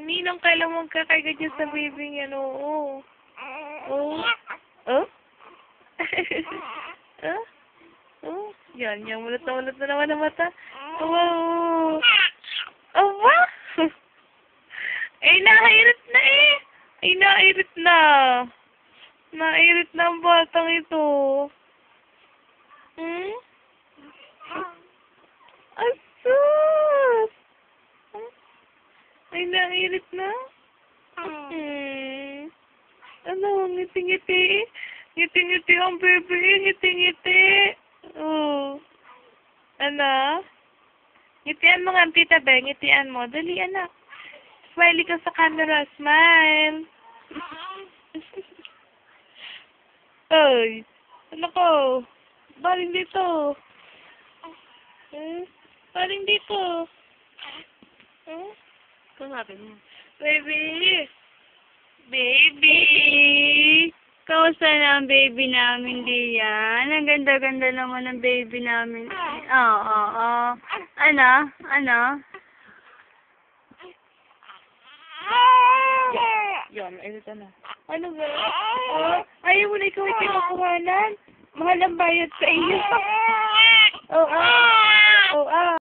Ninong, kailan mo magkakaganyan sa baby yan, oo. Oh? Oh? Oh? Oh? Yan, mulat na naman ang mata. Oh, oh, wow! Ay, nairit na eh! Ay, nairit na! Nairit na ang batang ito. Hmm? Asus! Ay, nairit na? Hmm. Ano, ngiti-ngiti? Ngiti-ngiti ang baby, ngiti-ngiti. Oh. Ano? Ngitian mo nga, tita Be, ngitian mo. Dali, anak. Smiley ka sa camera, smile. Ay, ano ko? Baling dito. Baling dito. Kasapin mo. Baby! Baby! Kamusta na ang baby namin, Lian? Ang ganda-ganda naman ng baby namin. Oo. Ano? Ano? Yan, ito na. Ano ba? Oh, ayaw mo na ikaw ay kinukuhanan? Mahal ang bayad sa iyo. Oo.